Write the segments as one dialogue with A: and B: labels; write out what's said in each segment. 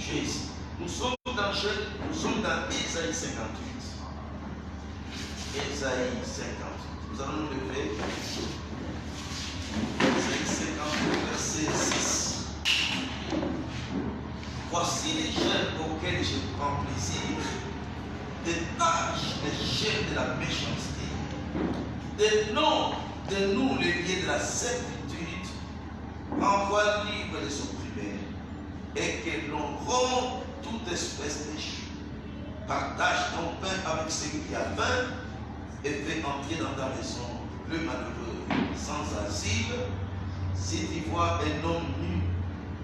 A: Jésus. Nous sommes dans Ésaïe 58. Ésaïe 58. Nous allons nous lever. Ésaïe 58, verset 6. Voici les gemmes auxquelles je prends plaisir, des tâches, des gemmes de la méchanceté, des noms de nous les liés de la servitude, envoie libre les opprimés, et que l'on rompt toute espèce d'échec. Partage ton pain avec celui qui a faim, et fais entrer dans ta maison le malheureux sans asile. Si tu vois un homme nu,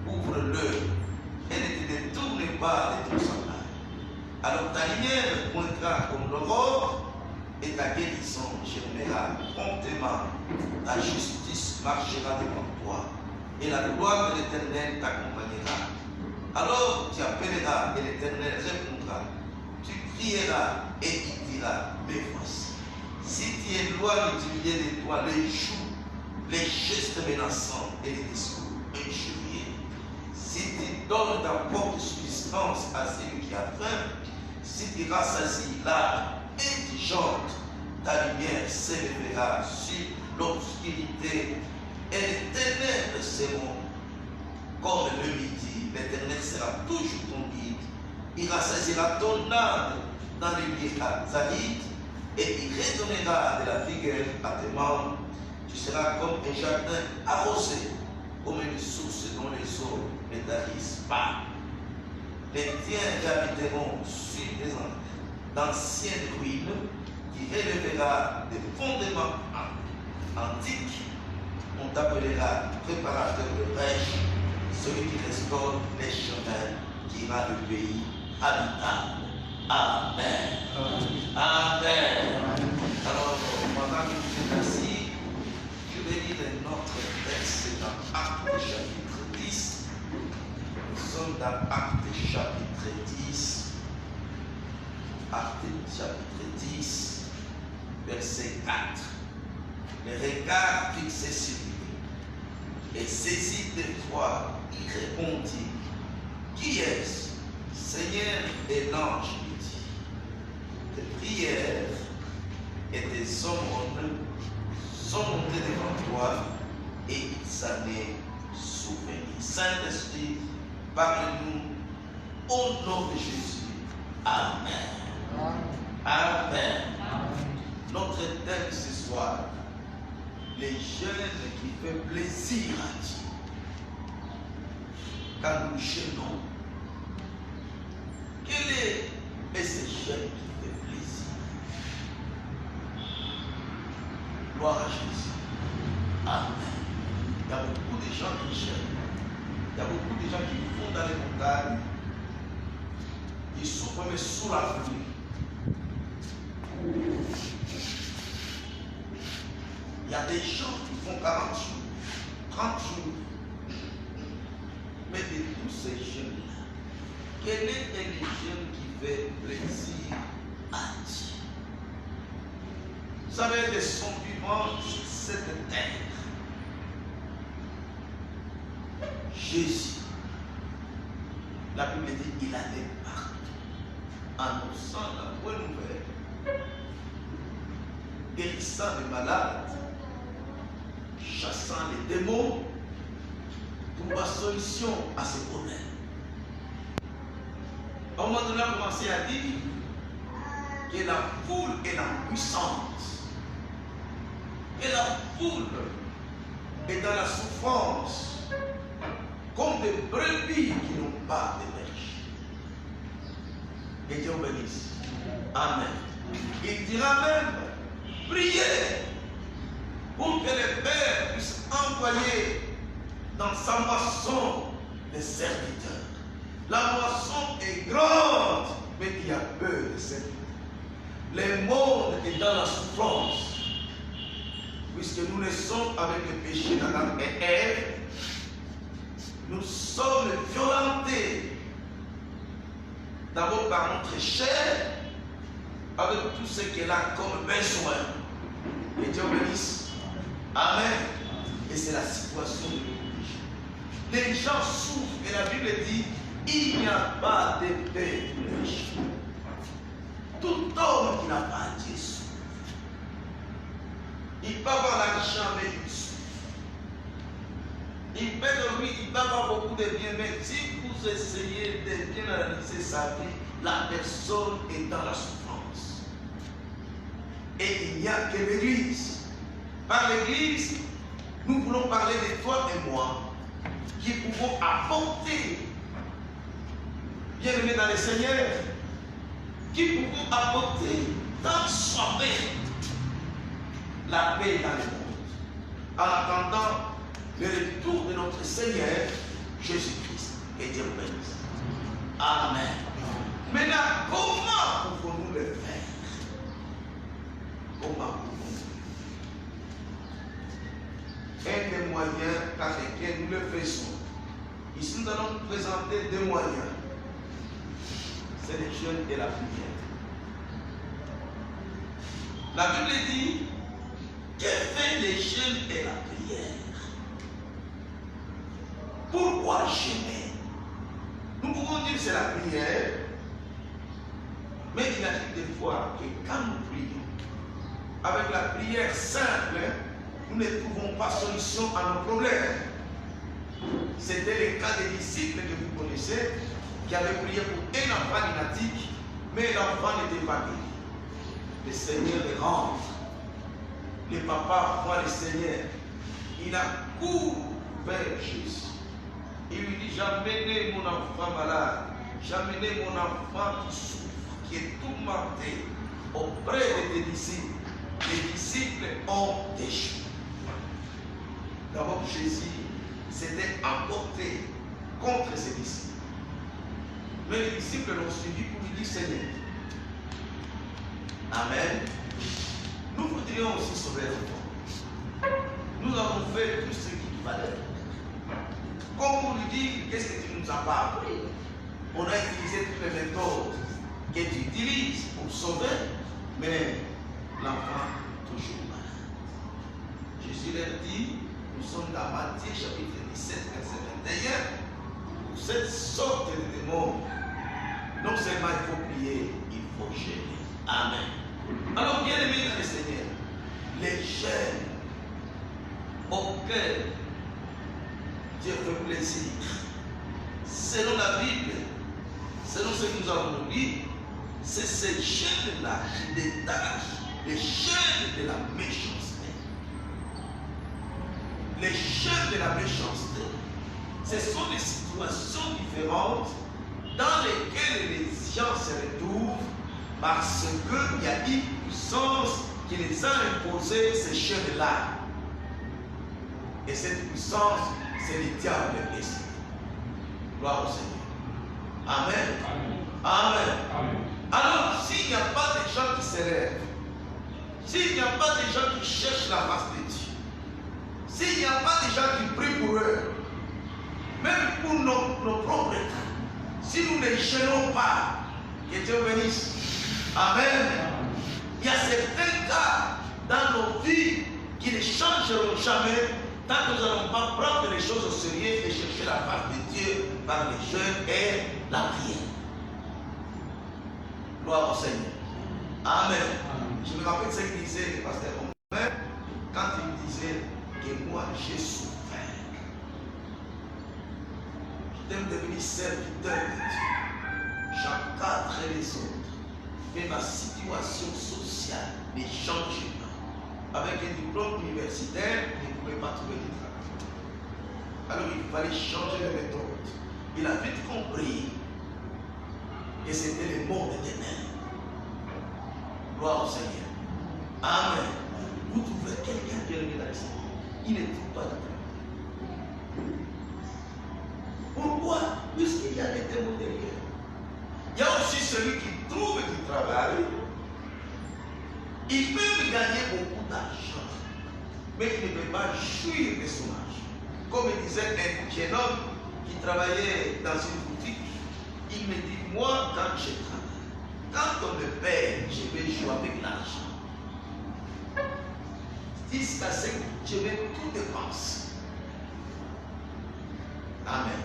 A: ouvre-le, et ne te détourne pas de ton semblable. Alors ta lumière pointera comme l'aurore, et ta guérison germera promptement. Ta justice marchera devant toi, et la gloire de l'Éternel t'accompagnera. Alors tu appelleras, et l'Éternel répondra. Tu crieras, et il dira, me voici. Si tu éloignes du milieu de toi les joues, les gestes menaçants et les discours injurieux, si tu donnes ta propre subsistance à celui qui a faim, si tu rassasies l'âme indigente, ta lumière s'élèvera sur l'obscurité et les ténèbres seront comme le midi. L'Éternel sera toujours ton guide. Il rassasiera ton âme dans les lieux arides et il redonnera de la vigueur à tes membres. Tu seras comme un jardin arrosé, comme une source dont les eaux ne tarissent pas. Les tiens habiteront sur d'anciennes ruines qui relèvera des fondements antiques. On t'appellera préparateur de pêche, celui qui restaure les chemins, qui ira le pays habitable. Amen. Amen. Alors, pendant que vous êtes assis, je vais lire notre texte dans Actes chapitre 10. Nous sommes dans Actes chapitre 10. Actes chapitre 10, verset 4. Les regards fixés sur lui, et saisi d'effroi, il répondit, qui est-ce? Seigneur, et l'ange lui dit, tes prières et tes aumônes sont montées devant toi, et il s'en est souvenu. Saint-Esprit, parle-nous au nom de Jésus. Amen. Amen. Notre thème ce soir, les jeunes qui font plaisir à Dieu. Quand nous jeûnons, quel est ce jeûne qui fait plaisir? Gloire à Jésus. Amen. Il y a beaucoup de gens qui jeûnent. Il y a beaucoup de gens qui vont dans les montagnes. Ils souffrent mais sous la pluie. Il y a des gens qui font 40 jours, 30 jours. Mais de tous ces jeunes-là, quel est le jeune qui fait plaisir à Dieu? Vous savez, de son vivant sur cette terre, Jésus, la Bible dit, il allait partout, annonçant la bonne nouvelle, guérissant les malades, chassant les démons, trouva solution à ces problèmes. Au moment donné, on a commencé à dire que la foule est la puissance, que la foule est dans la souffrance, comme des brebis qui n'ont pas de berger. Et Dieu bénisse. Amen. Il dira même, priez pour que le Père puisse envoyer dans sa moisson des serviteurs. La moisson est grande, mais il y a peu de serviteurs. Le monde est dans la souffrance, puisque nous naissons avec le péché d'Adam et Ève. Nous sommes violentés d'abord par notre chair, avec tout ce qu'elle a comme besoin. Et Dieu bénisse. Amen. Et c'est la situation de nos péchés. Les gens souffrent, et la Bible dit Il n'y a pas de paix pour les méchants. Tout homme qui n'a pas Jésus, il peut avoir l'argent, mais il souffre. Il peut dormir, il peut avoir beaucoup de biens, mais si vous essayez de bien analyser sa vie, la personne est dans la souffrance. Et il n'y a que l'Église. Par l'Église, nous voulons parler de toi et moi, qui pouvons apporter, bien aimé dans le Seigneur, qui pouvons apporter dans soi la paix dans le monde. En attendant le retour de notre Seigneur Jésus-Christ. Et Dieu bénisse. Amen. Maintenant, comment pouvons-nous le faire? Comment pouvons-nous? Un des moyens par lesquels nous le faisons. Ici, nous allons nous présenter deux moyens. C'est le jeûne et la prière. La Bible dit que fait le jeûne et la prière. Pourquoi jeûner? Nous pouvons dire que c'est la prière, mais il arrive des fois que quand nous prions, avec la prière simple, nous ne trouvons pas solution à nos problèmes. C'était le cas des disciples que vous connaissez, qui avaient prié pour un enfant lunatique, mais l'enfant n'était pas guéri. Le Seigneur les rentre. Le papa voit le Seigneur. Il a couru vers Jésus. Il lui dit, j'ai amené mon enfant malade, j'ai amené mon enfant qui souffre, qui est tourmenté auprès de tes disciples. Les disciples ont échoué. D'abord, Jésus s'était emporté contre ses disciples. Mais les disciples l'ont suivi pour lui dire, Seigneur, Amen. Nous voudrions aussi sauver l'enfant. Nous avons fait tout ce qu'il fallait. Comme pour lui dire, qu'est-ce que tu nous as pas appris? On a utilisé toutes les méthodes que tu utilises pour sauver, mais l'enfant toujours malade. Jésus leur dit, nous sommes dans Matthieu chapitre 17, verset 21, pour cette sorte de démons. Non seulement il faut prier, il faut jeûner. Amen. Alors, bien aimé dans le Seigneur, les jeûnes auxquels Dieu fait plaisir, selon la Bible, selon ce que nous avons lu, c'est ces jeûnes-là qui détachent les jeûnes de la méchanceté. Les jeûnes de la méchanceté, ce sont des situations différentes dans lesquelles les gens se retrouvent parce qu'il y a une puissance qui les a imposé ces jeûnes-là. Et cette puissance, c'est le diable ici. Gloire au Seigneur. Amen. Amen. Amen. Alors, s'il n'y a pas de gens qui se lèvent, s'il n'y a pas de gens qui cherchent la face de Dieu, s'il n'y a pas de gens qui prient pour eux, même pour nos propres cas, si nous ne jeûnons pas, que Dieu bénisse. Amen. Il y a certains cas dans nos vies qui ne changeront jamais tant que nous n'allons pas prendre les choses au sérieux et chercher la face de Dieu par les jeûnes et la prière. Gloire au Seigneur. Amen. Je me rappelle ce qu'il disait le pasteur Romain quand il disait que moi j'ai souffert. J'aime devenir serviteur de Dieu. J'encadre les autres. Mais ma situation sociale ne change pas. Avec un diplôme universitaire, il ne pouvait pas trouver du travail. Alors il fallait changer de méthode. Il a vite compris que c'était le monde des ténèbres. Gloire au Seigneur. Amen. Vous trouvez quelqu'un qui est dans le Seigneur. Il ne trouve pas de travail. Pourquoi? Puisqu'il y a des démons derrière. Il y a aussi celui qui trouve du travail. Il peut gagner beaucoup d'argent, mais il ne peut pas jouir de son argent. Comme disait un jeune homme qui travaillait dans une boutique, il me dit, moi quand je travaille, quand on me paye, je vais jouer avec l'argent. Jusqu'à ce que je vais tout dépenser. Amen.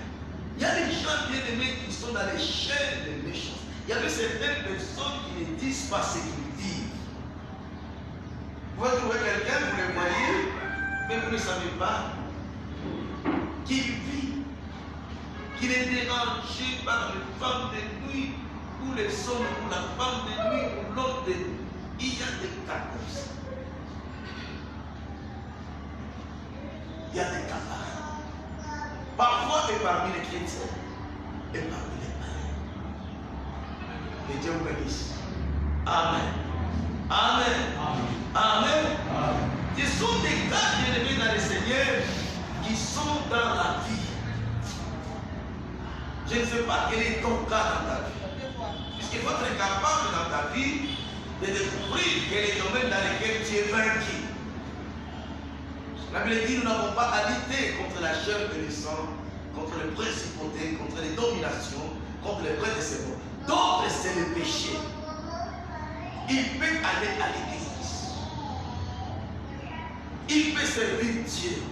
A: Il y a des gens bien-aimés qui sont dans les chaînes des méchants. Il y avait certaines personnes qui ne disent pas ce qu'ils disent. Vous pouvez trouver quelqu'un, vous le voyez, mais vous ne savez pas qu'il vit, qu'il est dérangé par les femmes de nuit, ou les hommes, ou la femme de nuit, ou l'autre de nuit. Il y a des cas comme ça. Il y a des cas pareils. Parfois, et parmi les chrétiens, et parmi les païens. Que Dieu vous bénisse. Amen. Amen. Amen. Amen. Ce sont des cas bien-aimés dans le Seigneur qui sont dans la vie. Je ne sais pas quel est ton cas dans ta vie. Puisqu'il faut être capable dans ta vie de découvrir quel est le domaine dans lequel tu es vaincu. La Bible dit, nous n'avons pas à lutter contre la chair et le sang, contre les principautés, contre les dominations, contre les princes de ce monde. D'autres, c'est le péché. Il peut aller à l'église. Il peut servir Dieu.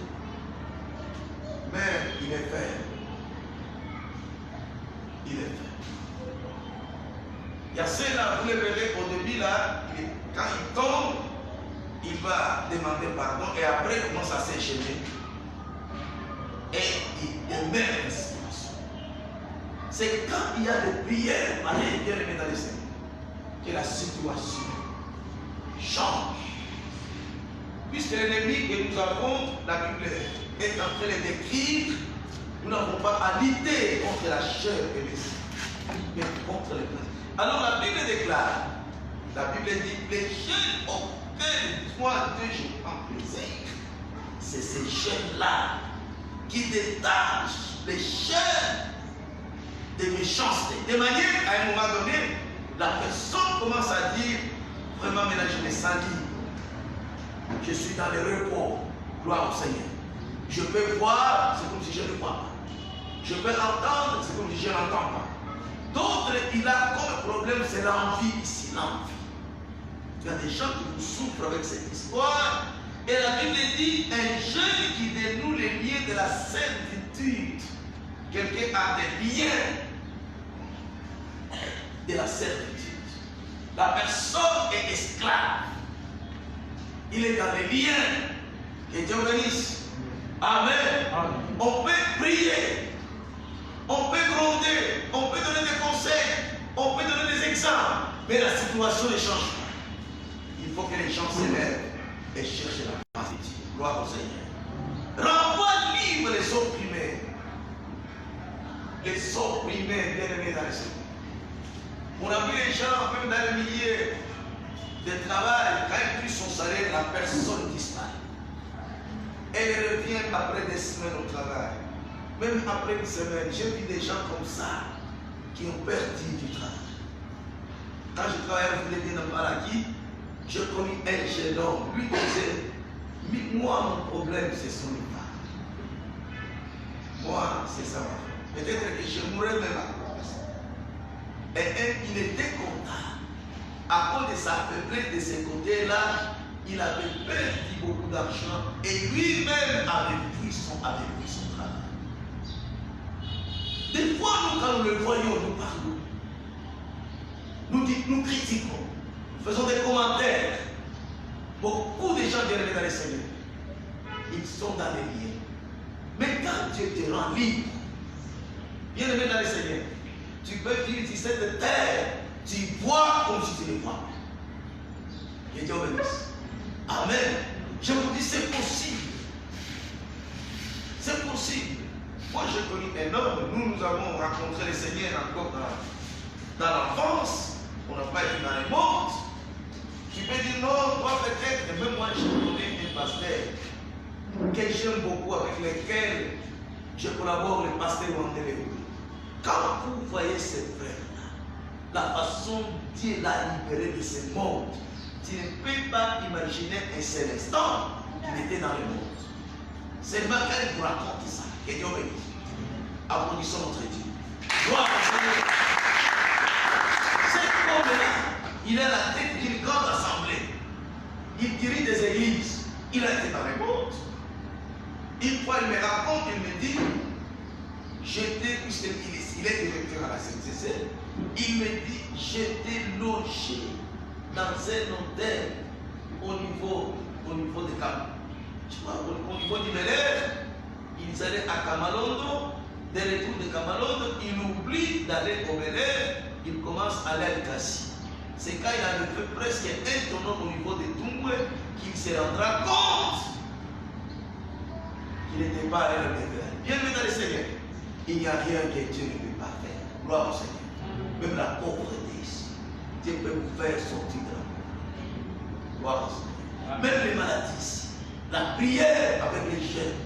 A: Mais il est faible. Il est faible. Il y a ceux-là, vous les verrez au début là, quand il tombe, il va demander pardon et après il commence à s'enchaîner. Et il émet une situation. C'est quand il y a des prières pareilles bien aimées dans les Seigneurs que la situation change. Puisque l'ennemi que nous avons, la Bible est en train de décrire, nous n'avons pas à lutter contre la chair et le sang, mais contre les principes. Alors la Bible déclare, la Bible dit, les chaînes auxquelles toi je prends plaisir, c'est ces chaînes-là qui détachent les chaînes de méchanceté. De manière, à un moment donné, la personne commence à dire, vraiment maintenant je me sens libre. Je suis dans le repos, gloire au Seigneur. Je peux voir, c'est comme si je ne vois pas. Je peux entendre, c'est comme si je n'entends pas. D'autres, il a comme problème, c'est l'envie ici, l'envie. Il y a des gens qui nous souffrent avec cette histoire. Et la Bible dit, un jeune qui dénoue les liens de la servitude. Quelqu'un a des liens de la servitude. La personne est esclave. Il est dans les liens. Que Dieu bénisse. Amen. Amen. On peut prier. On peut gronder, on peut donner des conseils, on peut donner des exemples, mais la situation ne change pas. Il faut que les gens s'élèvent et cherchent la grâce de Dieu. Gloire au Seigneur. Renvoie libre les opprimés. Les opprimés, bien-aimés dans les Seigneur. On a vu les gens, même dans le milieu de travail, quand ils pris son salaire, la personne disparaît. Elle revient après des semaines au travail. Même après une semaine, j'ai vu des gens comme ça qui ont perdu du travail. Quand je travaillais avec les biens dans Maraki, j'ai connu un jeune homme. Lui disait, moi mon problème c'est son état. Moi c'est ça. Peut-être que je mourrais même à cause de ça. Et il était content. À cause de sa faiblesse de ce côté-là, il avait perdu beaucoup d'argent et lui-même avait pris son travail. Des fois, nous, quand nous le voyons, nous parlons. Nous critiquons. Nous faisons des commentaires. Beaucoup de gens bien aimés dans le Seigneur, ils sont dans les liens. Mais quand Dieu te rend libre, bien aimé dans le Seigneur, tu peux utiliser cette terre, tu vois comme si tu ne vois pas. Que Dieu bénisse. Amen. Je vous dis, c'est possible. C'est possible. Moi, j'ai connu un homme, nous avons rencontré le Seigneur encore dans l'enfance, on n'a pas été dans le monde. Tu peux dire non, toi peut-être, et même moi, j'ai connu un pasteur que j'aime beaucoup, avec lequel je collabore, le pasteur Wandelé. Quand vous voyez ces frères-là, la façon dont Dieu l'a libéré de ce monde, tu ne peux pas imaginer un seul instant qu'il était dans le monde. Seulement quand il vous raconte ça, que Dieu bénisse. Applaudissons notre Dieu. Gloire au Seigneur. Cet homme-là, il est la tête d'une grande assemblée. Il dirige des églises. Il a été dans le monde. Une fois, il me raconte, il me dit, j'étais, il est directeur à la CNCC, il me dit, j'étais logé dans un hôtel au niveau de Kam. Tu vois, au niveau du Bel-Air, ils allaient à Kamalondo, dès le retour de Kamalondo, il oublie d'aller au Bel-Air, il commence à aller à Kassi. C'est quand il avait fait presque un tournoi au niveau de Doumboué qu'il se rendra compte qu'il n'était pas allé au Bel-Air. Bienvenue dans le Seigneur. Il n'y a rien que Dieu ne peut pas faire. Gloire au Seigneur. Même la pauvreté ici, Dieu peut vous faire sortir de la pauvreté. Gloire au Seigneur. Même les maladies ici, la prière avec les jeunes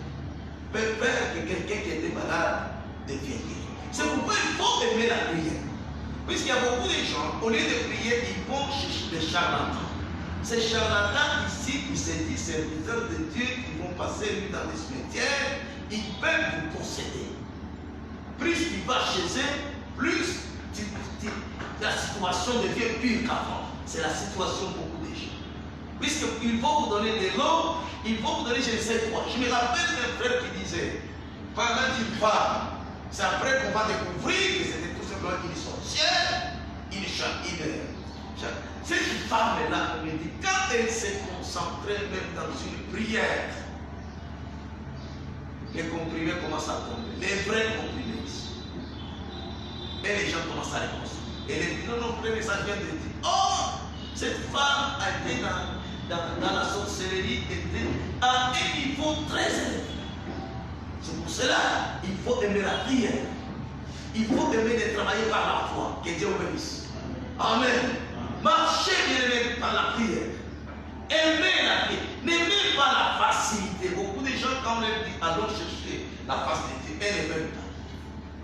A: peut faire que quelqu'un qui était malade devienne guéri. C'est pourquoi il faut aimer la prière. Puisqu'il y a beaucoup de gens, au lieu de prier, ils vont chercher des charlatans. Ces charlatans ici, ils se disent serviteurs de Dieu, qui vont passer lui dans des cimetières, ils peuvent vous posséder. Plus tu vas chez eux, plus la situation devient pire qu'avant. C'est la situation de beaucoup de gens. Puisqu'ils vont vous donner de l'eau, ils vont vous donner je ne sais quoi. Je me rappelle d'un frère qui disait, parlant d'une femme, c'est après qu'on va découvrir que c'était tout simplement une sorcière, une chante. Cette femme-là, on me dit, quand elle s'est concentrée même dans une prière, les comprimés commencent à tomber, les vrais comprimés ici. Et les gens commencent à les consommer. Et elle dit, non, prenez ça, vient de dire, oh, cette femme a été dans la sorcellerie, était à un niveau très élevé. C'est pour cela il faut aimer la prière. Il faut aimer de travailler par la foi. Que Dieu vous bénisse. Amen. Marchez bien aimé par la prière. Aimez la prière. N'aimez pas la facilité. Beaucoup de gens, quand on leur dit allons chercher la facilité, elles ne veulent pas.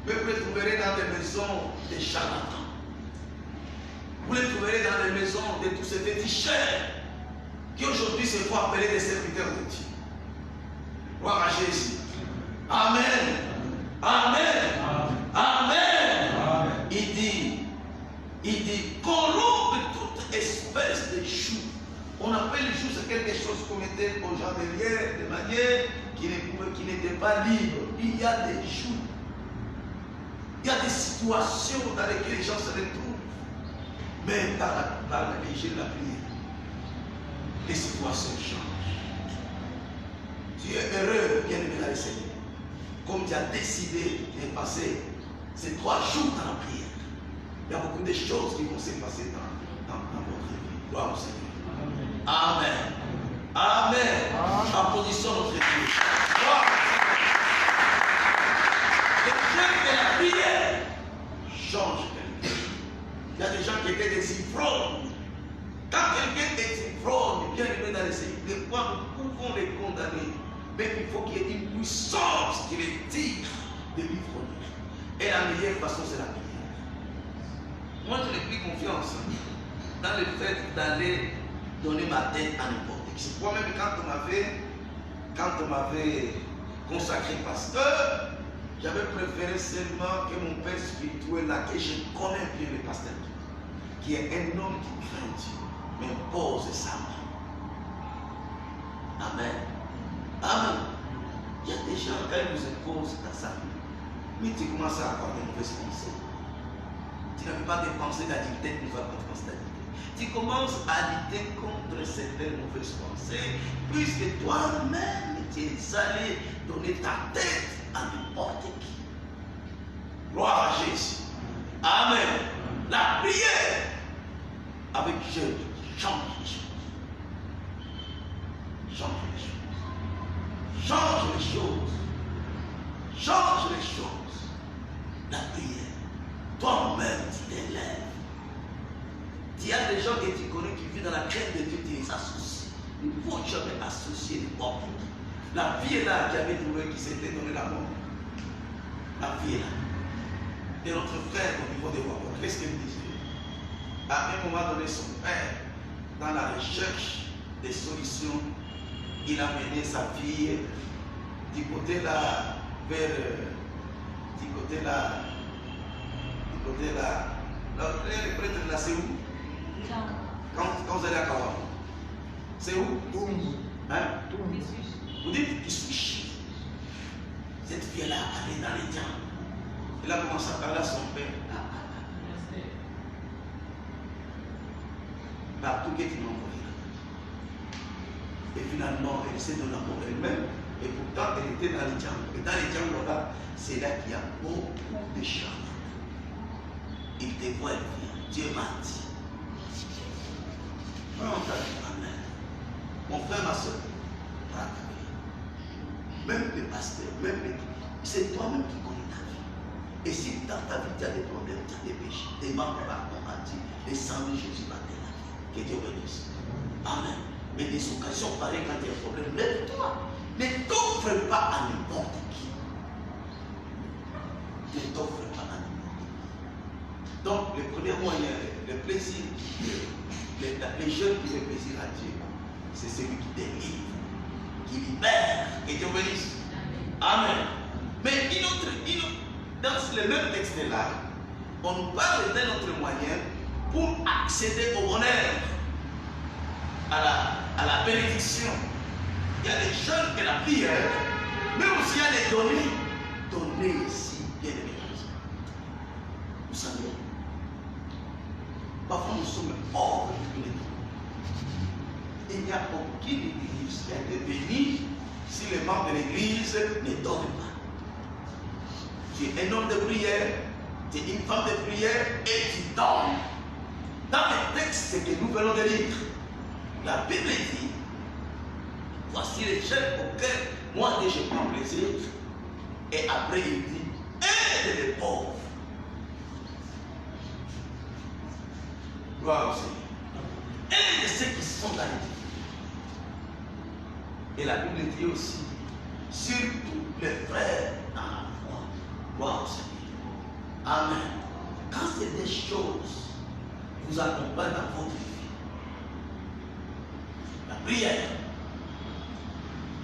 A: Mais vous les trouverez dans des maisons des charlatans. Vous les trouverez dans les maisons de tous ces féticheurs qui aujourd'hui se font appeler des serviteurs de Dieu. Gloire à Jésus. Amen. Amen. Amen. Amen. Il dit, corrompe toute espèce de choux. On appelle les choux, c'est quelque chose qu'on mettait aux gens derrière, de manière qui n'était pas libre. Il y a des choux. Il y a des situations dans lesquelles les gens se retrouvent. Mais dans la prière, les situations changent. Tu es heureux, bien aimé dans le Seigneur. Comme tu as décidé de passer ces 3 jours dans la prière, il y a beaucoup de choses qui vont se passer dans votre vie. Gloire au Seigneur. Amen. Amen. Applaudissons notre Dieu. Gloire. Le jeûne de la prière change quelque chose. Il y a des gens qui étaient des ivrognes. Quand quelqu'un est ivrogne, bien aimé dans le Seigneur, des fois nous pouvons les condamner. Mais il faut qu'il y ait une puissance qui les tire de l'ivrogne. Et la meilleure façon, c'est la prière. Moi, je n'ai plus confiance dans le fait d'aller donner ma tête à n'importe qui. C'est pourquoi même quand on m'avait consacré pasteur, j'avais préféré seulement que mon père spirituel, là, que je connais bien le pasteur, qui est un homme qui craint Dieu, m'impose sa main. Amen. Amen. Il y a des gens, quand ils nous imposent dans sa vie, mais tu commences à avoir des mauvaises pensées. Tu n'as pas de pensées d'addiction, tu ne vas pas de pensées d'addiction. Tu commences à lutter contre certaines mauvaises pensées, puisque toi-même, tu es allé donner ta tête à n'importe qui. Gloire à Jésus. Amen. La prière avec Dieu change les choses. Change les choses. Change les choses. Change les choses. La prière. Toi-même, tu t'élèves. Il y a des gens que tu connais qui vivent dans la crainte de Dieu, tu les associes. Il ne faut jamais associer les pauvres. La vie est là qui avait trouvé qui s'était donné la mort. La vie est là. Et notre frère au niveau des voix, qu'est-ce qu'il disait? À un moment donné, son père, dans la recherche des solutions, il a mené sa fille du côté là, vers du côté là, le prêtre là, c'est où? Quand vous allez à Kawa, c'est où? Hein? Vous dites qu'il suis. Cette fille-là, elle est dans les diamants. Il a commencé à parler à son père. Partout que tu m'as envoyé. Et finalement, elle s'est donnée pour elle-même. Et pourtant, elle était dans les djangos. Et dans les djangos là, c'est là qu'il y a beaucoup de gens. Il te voit venir. Dieu m'a dit. Mon frère, ma soeur, même les pasteurs, même les... c'est toi-même qui connais ta vie. Et si dans ta vie tu as des problèmes, tu as des péchés, demande pardon à Dieu. Le sang de Jésus va te laver. Que Dieu bénisse. Amen. Mais des occasions pareilles quand il y a un problème, lève-toi. Ne t'offre pas à n'importe qui. Ne t'offre pas à n'importe qui. Donc, le premier moyen, le plaisir, les jeunes qui font plaisir à Dieu, c'est celui qui délivre, qui libère. Que Dieu bénisse. Amen. Mais dans le même texte-là, on nous parle d'un autre moyen pour accéder au bonheur, à la bénédiction. Il y a les jeunes et la prière, mais aussi il y a les données. Données ici, bien aimés. Vous savez, parfois nous sommes hors de l'église. Il n'y a aucune église qui a été bénie si les membres de l'église ne donnent pas. Tu es un homme de prière, tu es une femme de prière et tu donnes. Dans le texte que nous venons de lire, la Bible dit, voici les chefs auxquels moi je prends plaisir. Et après il dit, aide les pauvres. Gloire au Seigneur. Aide ceux qui sont dans les difficultés. Et la Bible dit aussi, surtout les frères dans la foi. Gloire au Seigneur. Amen. Quand c'est des choses vous accompagnent dans votre vie, la prière,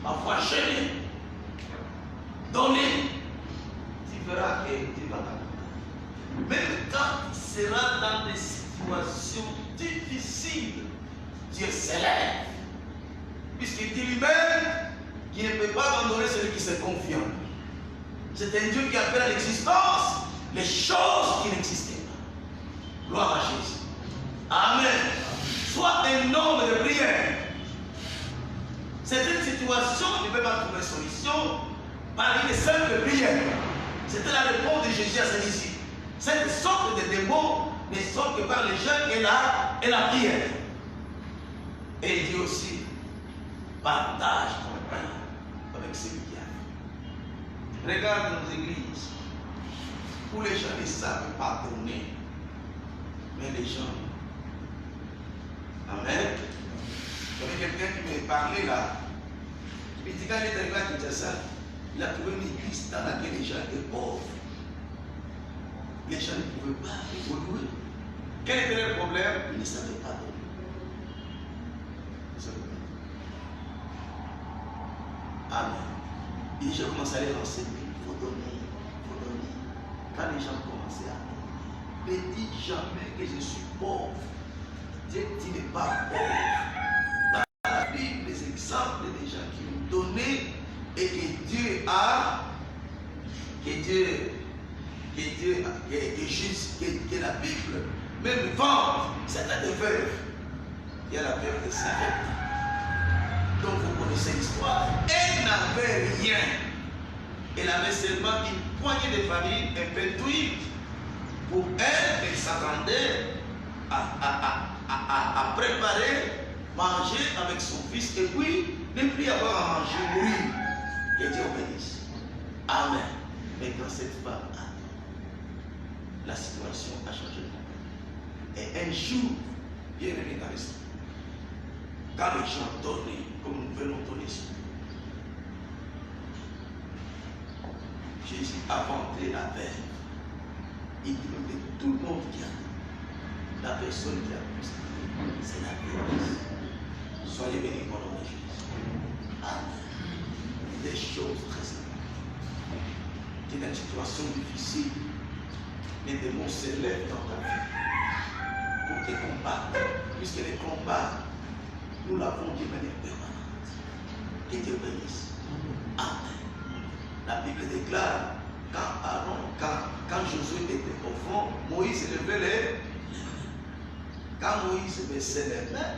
A: parfois gêner, donner, tu verras que Dieu va t'accompagner. Même quand tu seras dans des situations difficiles, Dieu s'élève. Puisqu'il dit lui-même qu'il ne peut pas abandonner celui qui se confie en lui. C'est un Dieu qui appelle à l'existence les choses qui n'existaient pas. Gloire à Jésus. Amen. Sois un homme de prière. C'est une situation, tu ne peux pas trouver solution par une simple prière. C'était la réponse de Jésus à ses disciples. Cette sorte de démons ne sont que par les jeunes et la prière. Et il dit aussi, partage ton pain avec celui qui a. Regarde nos églises où les gens ne savent pardonner, mais les gens. Amen. Il y avait quelqu'un qui me parlait là. Il dit quand il est arrivé à Kinshasa, il a trouvé une église dans laquelle les gens étaient pauvres. Les gens ne pouvaient pas évoluer. Quel était le problème? Ils ne savaient pas donner. Amen. Et j'ai commencé à les renseigner. Il faut donner, il faut donner. Quand les gens commençaient à donner, ne dis jamais que je suis pauvre. Dieu dit n'est pas pauvre. Dans la Bible, les exemples des gens qui ont donné et que Dieu a, que la Bible même vend, c'est la veuve. Il y a la veuve de Sarepta. Donc vous connaissez l'histoire. Elle n'avait rien. Elle avait seulement une poignée de farine, un peu d'huile. Pour elle, elle s'attendait à préparer, manger avec son fils et puis ne plus avoir à manger, mourir. Que Dieu bénisse. Amen. Mais quand cette femme a la situation a changé. Et un jour, bien aimé dans l'esprit, quand les gens donnaient, comme nous venons donner ce Jésus a vanté la paix. Il dit que tout le monde qui a la personne qui a plus, c'est la paix. Soyez bénis pour notre Jésus. Amen. Des choses très simples. Dans une situation difficile, les démons s'élèvent dans ta vie pour te combattre, puisque les combats, nous l'avons d'une manière permanente. Que Dieu bénisse. Amen. La Bible déclare Quand Josué était au fond, Moïse levait les mains. Quand Moïse baissait les mains,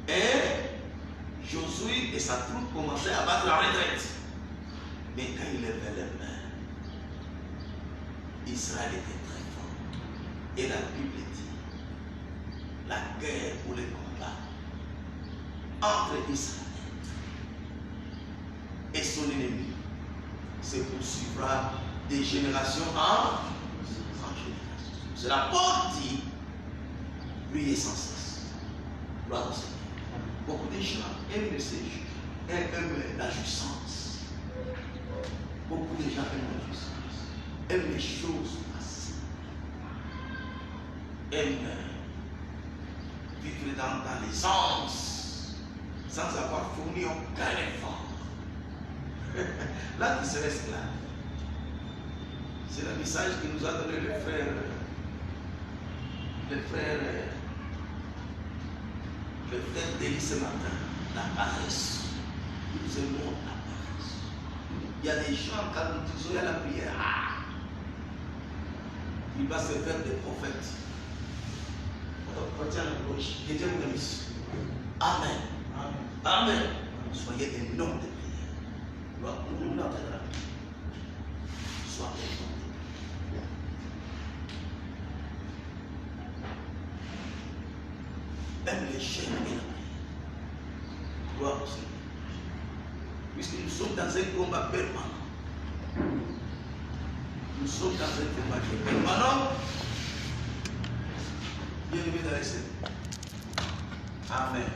A: et Josué et sa troupe commençaient à battre la retraite. Mais quand il levait les mains, Israël était très fort. Et la Bible dit, la guerre ou le combat entre Israël et son ennemi se poursuivra de génération en génération. C'est la porte dit, priez sans cesse. Gloire au Seigneur. Beaucoup de gens aiment la jouissance. Beaucoup de gens aiment la jouissance, aiment les choses passées, aiment vivre dans l'aisance sans avoir fourni aucun effort. Là, tu serais esclave. C'est le message que nous a donné le frère Délis ce matin. La paresse. Nous aimons la paresse. Il y a des gens, quand nous disons à la prière, il va se faire des prophètes. Que Dieu vous bénisse. Amen. Amen. Soyez des noms de prière. Nous l'appellera. Soyez des noms de prière. Même les chaînes et la prière. Gloire au Seigneur. Puisque nous sommes dans un combat permanent. Nous sommes dans un combat permanent. Bien-aimé dans les Seigneurs. Amen.